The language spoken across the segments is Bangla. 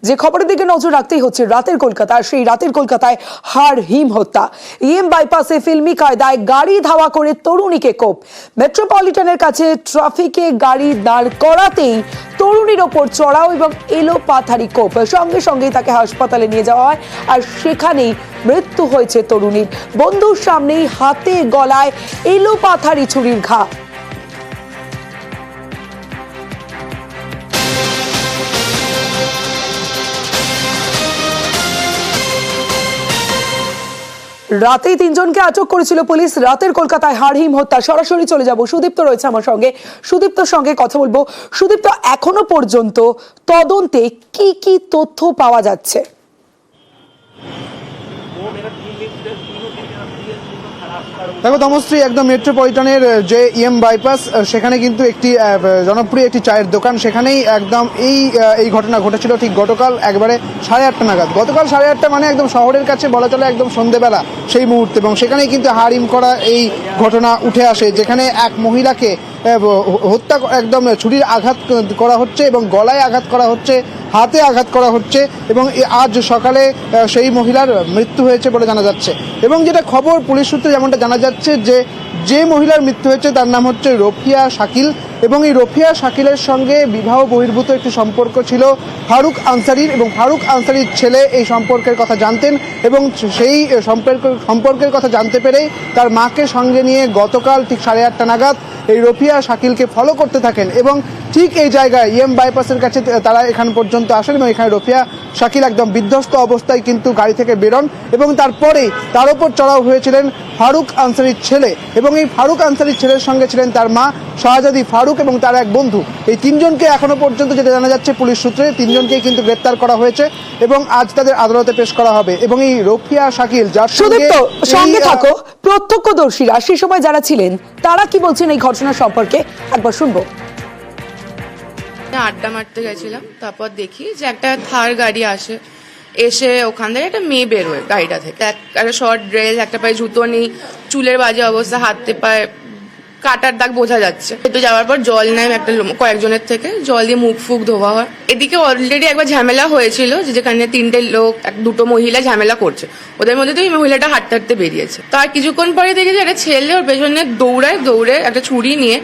যে খবরের দিকে নজর রাখতেই হচ্ছে রাতের কলকাতা। সেই রাতের কলকাতায় হাড় হিম হত্যা। ইএম বাইপাসে ফিল্মি কায়দায় গাড়ি ধাওয়া করে তরুণীকে কোপ। মেট্রোপলিটনের কাছে ট্রাফিকে গাড়ি দাঁড় করাতেই তরুণীর ওপর চড়াও এবং এলোপাথারি কোপ। সঙ্গে সঙ্গেই তাকে হাসপাতালে নিয়ে যাওয়া হয় আর সেখানেই মৃত্যু হয়েছে তরুণীর। বন্ধুর সামনেই হাতে গলায় এলোপাথারি ছুরির ঘা। রাতেই তিনজনকে আটক করেছিল পুলিশ। রাতের কলকাতায় হাড়হিম হত্যা। সরাসরি চলে যাব, সুদীপ্ত রয়েছে আমার সঙ্গে, সুদীপ্তর সঙ্গে কথা বলবো। সুদীপ্ত, এখনো পর্যন্ত তদন্তে কি কি তথ্য পাওয়া যাচ্ছে? দেখো তমশ্রী, একদম মেট্রোপলিটনের যে ইএম বাইপাস, সেখানে কিন্তু একটি জনপ্রিয় একটি চায়ের দোকান, সেখানেই একদম এই ঘটনা ঘটেছিল ঠিক গতকাল একবারে 8:30 নাগাদ। গতকাল 8:30 মানে একদম শহরের কাছে বলা চলে একদম সন্ধেবেলা সেই মুহূর্তে, এবং সেখানেই কিন্তু হাড়হিম করা এই ঘটনা উঠে আসে, যেখানে এক মহিলাকে হত্যা একদম ছুরির আঘাত করা হচ্ছে এবং গলায় আঘাত করা হচ্ছে, হাতে আঘাত করা হচ্ছে, এবং আজ সকালে সেই মহিলার মৃত্যু হয়েছে বলে জানা যাচ্ছে। এবং যেটা খবর পুলিশ সূত্রে যেমনটা জানা যাচ্ছে যে মহিলার মৃত্যু হয়েছে তার নাম হচ্ছে রফিয়া শাকিল, এবং এই রফিয়া শাকিলের সঙ্গে বিবাহ বহির্ভূত একটি সম্পর্ক ছিল ফারুক আনসারির, এবং ফারুক আনসারির ছেলে এই সম্পর্কের কথা জানতেন, এবং সেই সম্পর্কের কথা জানতে পেরেই তার মাকে সঙ্গে নিয়ে গতকাল ঠিক 8:30 নাগাদ এই রফিয়া শাকিলকে ফলো করতে থাকেন, এবং ঠিক এই জায়গায় ইএম বাইপাসের কাছে তারা এখান পর্যন্ত আসেন, এবং এখানে রফিয়া শাকিল একদম বিধ্বস্ত অবস্থায় কিন্তু গাড়ি থেকে বেরোন, এবং তারপরেই তার উপর চড়াও হয়েছিলেন ফারুক আনসারির ছেলে, এবং এই ফারুক আনসারির ছেলের সঙ্গে ছিলেন তার মা শাহজাদি ফারুক এবং তার এক বন্ধু। এই তিনজনকে এখনো পর্যন্ত যেটা জানা যাচ্ছে পুলিশ সূত্রে, তিনজনকেই কিন্তু গ্রেপ্তার করা হয়েছে এবং আজ তাদের আদালতে পেশ করা হবে। এবং এই রফিয়া শাকিল যার সঙ্গে থাকো প্রত্যক্ষদর্শীরা, সেই সময় যারা ছিলেন তারা কি বলছেন এই ঘটনা সম্পর্কে, একবার শুনবো। আড্ডা মারতে গেছিলাম, তারপর দেখি যে একটা থার গাড়ি আসে, এসে ওখান থেকে একটা মেয়ে বেরোয় গাড়িটা থেকে, একটা শর্ট ড্রেস, একটা পায়ে জুতো নেই, চুলের বাজে অবস্থা, হাতে পায়ে কাটার দাগ বোঝা যাচ্ছে। একটু যাওয়ার পর জল নেয় একটা কয়েকজনের থেকে, জল দিয়ে মুখ ফুক ধোয়া হয়। এদিকে অলরেডি একবার ঝামেলা হয়েছিল, যেখানে 3টে লোক, দুটো মহিলা ঝামেলা করছে, ওদের মধ্যে তো এই মহিলাটা হাঁটতে হাঁটতে বেরিয়েছে। তার কিছুক্ষণ পরে দেখেছি একটা ছেলে ওর পেছনে দৌড়ে একটা ছুরি নিয়ে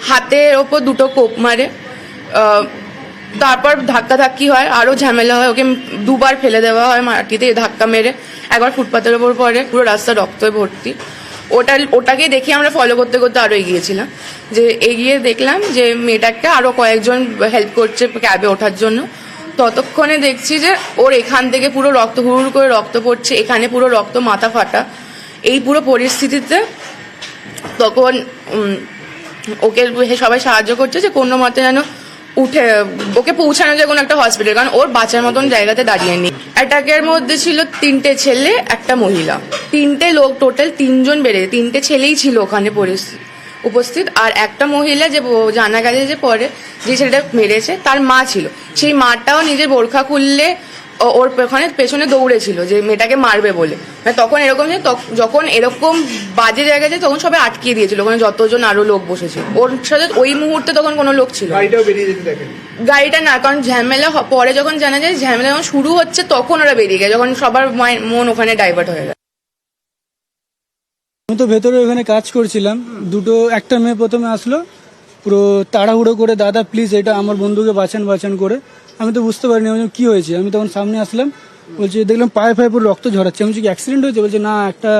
হাতের ওপর 2টো কোপ মারে। তারপর ধাক্কাধাক্কি হয়, আরো ঝামেলা হয়, ওকে 2বার ফেলে দেওয়া হয় মাটিতে ধাক্কা মেরে, একবার ফুটপাতের ওপর পড়ে, পুরো রাস্তা রক্তে ভর্তি। ওটাকে দেখে আমরা ফলো করতে করতে আরো এগিয়েছিলাম, যে এগিয়ে দেখলাম যে মেয়েটাকে আরো কয়েকজন হেল্প করছে ক্যাবে ওঠার জন্য। ততক্ষণে দেখছি যে ওর এখান থেকে পুরো রক্ত হুড় করে রক্ত পড়ছে, এখানে পুরো রক্ত, মাথা ফাটা। এই পুরো পরিস্থিতিতে তখন ওকে সবাই সাহায্য করছে যে কোনো মতে যেন উঠে ওকে পৌঁছানো যায় কোনো একটা হসপিটাল, কারণ ওর বাঁচার মতন জায়গাতে দাঁড়িয়ে নেই। অ্যাটাকের মধ্যে ছিল 3টে ছেলে, একটা মহিলা, 3টে লোক, টোটাল 3জন বেড়ে, 3টে ছেলেই ছিল ওখানে উপস্থিত, আর একটা মহিলা যে জানা গেছে যে পরে যে ছেলেটা মেরেছে তার মা ছিল, সেই মাটাও নিজের বোরখা খুললে ওর পেছনে দৌড়েছিল যে মেয়েটাকে মারবে বলে। মানে তখন এরকম যখন এরকম বাজে জায়গায় যায় তখন সবাই আটকিয়ে দিয়েছিল, ওখানে যতজন আরো লোক বসেছিল, ওর সাথে ওই মুহূর্তে তখন কোনো লোক ছিল গাড়িটা না, কারণ ঝামেলা পরে যখন জানা যায় ঝামেলা যখন শুরু হচ্ছে তখন ওরা বেরিয়ে গেছে, যখন সবার মন ওখানে ডাইভার্ট হয়ে গেছে। আমি তো ভেতরে ওখানে কাজ করছিলাম, একটা মেয়ে প্রথমে আসলো পুরো তাড়াহুড়ো করে, দাদা প্লিজ এটা আমার বন্ধুকে বাঁচান করে। আমি তো বুঝতে পারিনি আমি কি হয়েছে। আমি তখন সামনে আসলাম, বলছি দেখলাম পায়ে পুরো রক্ত ঝরাচ্ছে। আমি বলছি কি অ্যাক্সিডেন্ট হয়েছে? বলছে না, একটা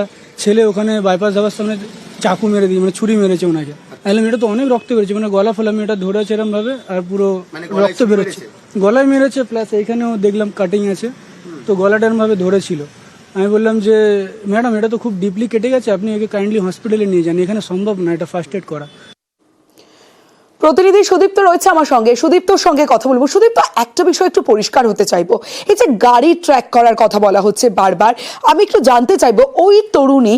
ছেলে ওখানে বাইপাস ধাবার সামনে চাকু মেরে দিয়ে, মানে ছুরি মেরেছে ওনাকে। আমি এটা তো অনেক রক্ত বেরোচ্ছে, মানে গলা ফলা আমি এটা ধরেছে এরম ভাবে, আর পুরো রক্ত বেরোচ্ছে, গলায় মেরেছে, প্লাস এইখানেও দেখলাম কাটিং আছে, তো গলাটা এরম ভাবে ধরেছিল। আমি বললাম যে ম্যাডাম এটা তো খুব ডিপলি কেটে গেছে, আপনি একে কাইন্ডলি হসপিটালে নিয়ে যান, এখানে সম্ভব না এটা ফার্স্ট এড করা। প্রতিনিধি সুদীপ্ত রয়েছে আমার সঙ্গে, সুদীপ্তর সঙ্গে কথা বলবো। সুদীপ্ত, একটা বিষয় একটু পরিষ্কার হতে চাইবো, এই যে গাড়ি ট্র্যাক করার কথা বলা হচ্ছে বারবার, আমি একটু জানতে চাইবো ওই তরুণী,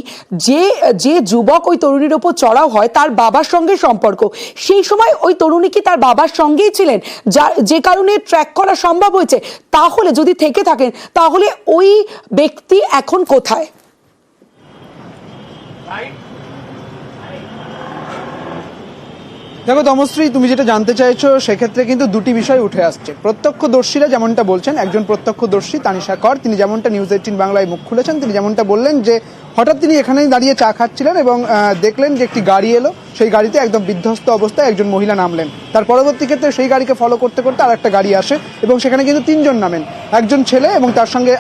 যে যুবক ওই তরুণীর ওপর চড়াও হয় তার বাবার সঙ্গে সম্পর্ক, সেই সময় ওই তরুণী কি তার বাবার সঙ্গেই ছিলেন যে কারণে ট্র্যাক করা সম্ভব হয়েছে? তাহলে যদি থেকে থাকেন তাহলে ওই ব্যক্তি এখন কোথায়? দেখো তমশ্রী, তুমি যেটা জানতে চাইছো সেক্ষেত্রে কিন্তু দুটি বিষয় উঠে আসছে। প্রত্যক্ষদর্শীরা যেমনটা বলছেন, একজন প্রত্যক্ষদর্শী তানিশা কর তিনি যেমনটা নিউজ 18 বাংলায় মুখ খুলেছেন, তিনি যেমনটা বললেন যে হঠাৎ তিনি এখানেই দাঁড়িয়ে চা খাচ্ছিলেন এবং দেখলেন যে একটি গাড়ি এলো, সেই গাড়িতে একদম বিধ্বস্ত অবস্থায় একজন মহিলা নামলেন। তার পরবর্তী ক্ষেত্রে সেই গাড়িকে ফলো করতে করতে আর একটা গাড়ি আসে এবং সেখানে কিন্তু তিনজন নামেন, একজন ছেলে এবং তার সঙ্গে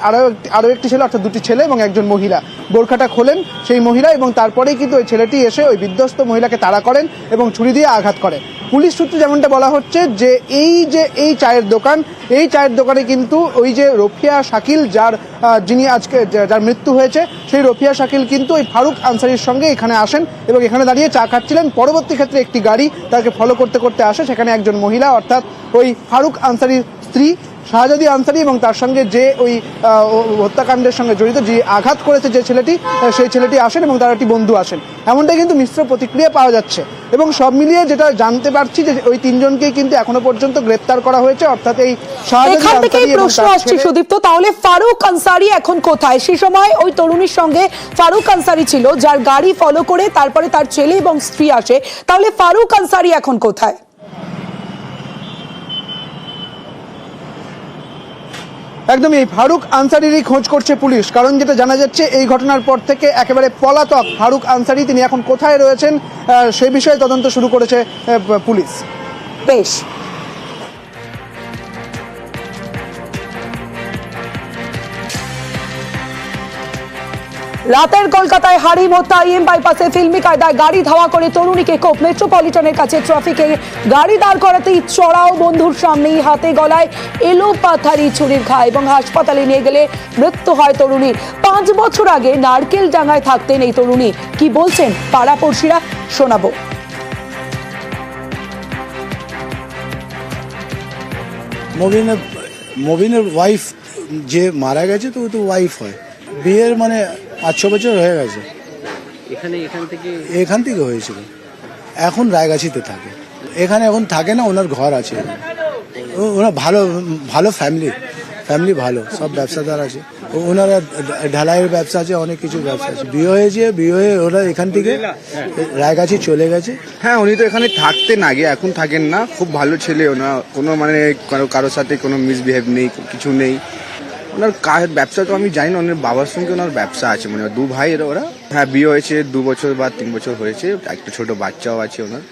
আরও একটি ছেলে, অর্থাৎ দুটি ছেলে এবং একজন মহিলা। বোরখাটা খোলেন সেই মহিলা এবং তারপরেই কিন্তু ওই ছেলেটি এসে ওই বিধ্বস্ত মহিলাকে তাড়া করেন এবং ছুরি দিয়ে আঘাত করে। পুলিশ সূত্রে যেমনটা বলা হচ্ছে যে এই চায়ের দোকান, এই চায়ের দোকানে কিন্তু ওই যে রফিয়া শাকিল যিনি আজকে যার মৃত্যু হয়েছে, সেই রফিয়া শাকিল কিন্তু ওই ফারুক আনসারির সঙ্গে এখানে আসেন এবং এখানে দাঁড়িয়ে চা খাচ্ছিলেন। পরবর্তী ক্ষেত্রে একটি গাড়ি তাকে ফলো করতে করতে আসে, সেখানে একজন মহিলা অর্থাৎ ওই ফারুক আনসারির স্ত্রী শাহজাদি আনসারি এবং তার সঙ্গে যে ওই হত্যাকাণ্ডের সঙ্গে জড়িত, যে আঘাত করেছে যে ছেলেটি, সেই ছেলেটি আসেন এবং তার একটি বন্ধু আসেন। এমনটাই কিন্তু মিশ্র প্রতিক্রিয়া পাওয়া যাচ্ছে এবং সব মিলিয়ে যেটা জানতে পারছি যে ওই তিনজনকেই কিন্তু এখনো পর্যন্ত গ্রেপ্তার করা হয়েছে, অর্থাৎ এই শাহজাদি এখান থেকে আনসারি এবং প্রশ্ন তার আসছে ছেলে। সুদীপ্ত, তাহলে ফারুক আনসারি এখন কোথায়? সেই সময় ওই তরুণীর সঙ্গে ফারুক আনসারি ছিল, যার গাড়ি ফলো করে তারপরে তার ছেলে এবং স্ত্রী আসে, তাহলে ফারুক আনসারি এখন কোথায়? একদমই এই ফারুক আনসারিরই খোঁজ করছে পুলিশ, কারণ যেটা জানা যাচ্ছে এই ঘটনার পর থেকে একেবারে পলাতক ফারুক আনসারি, তিনি এখন কোথায় রয়েছেন সে বিষয়ে তদন্ত শুরু করেছে পুলিশ। বেশ, রাতের কলকাতায় হারিম হত্যা, ইএম বাইপাসে ফিল্মি কায়দায় গাড়ি ধাওয়া করে তরুণীকে কোপ। মেট্রোপলিটনের কাছে ট্রাফিকে গাড়ি দাঁড় করাতেই চড়াও বন্ধুর সামনেই হাতে গলায় এলো পাথারি ছুরির ঘা এবং হাসপাতালে নিয়ে গেলে মৃত্যু হয় তরুণীর। 5 বছর আগে নারকেল ডাঙায় থাকতেন এই তরুণী, কি বলছেন পাড়াপড়শিরা শোনাবো। মবিনের ওয়াইফ যে মারা গেছে, তো ও তো ওয়াইফ হয়, বিয়ের মানে 5-6 বছর হয়ে গেছে। এখান থেকে হয়েছিল, এখন রায়গাছিতে থাকে। এখানে এখন থাকে না, ওনার ঘর আছে। ওনার ভালো ফ্যামিলি ভালো, সব ব্যবসাদার আছে। ওনারা ঢালাইয়ের ব্যবসা আছে, অনেক কিছু ব্যবসা আছে। বিয়ে হয়ে ওরা এখান থেকে রায়গাছি চলে গেছে। হ্যাঁ, উনি তো এখানে থাকতেন আগে, এখন থাকেন না। খুব ভালো ছেলে ওনার, কোনো মানে কারোর সাথে কোনো মিসবিহেভ নেই, কিছু নেই। ওনার ব্যবসা তো আমি জানি না, ওনার বাবার সঙ্গে ওনার ব্যবসা আছে, মানে 2 ভাই ওরা। হ্যাঁ, বিয়ে হয়েছে 2 বছর বা 3 বছর হয়েছে, একটা ছোট বাচ্চাও আছে ওনার।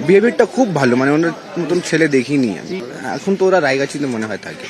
বিহেভিয়ারটা খুব ভালো, মানে ওনার মতন ছেলে দেখিনি আমি। এখন তো ওরা রায়গাছিতে মনে হয় থাকে।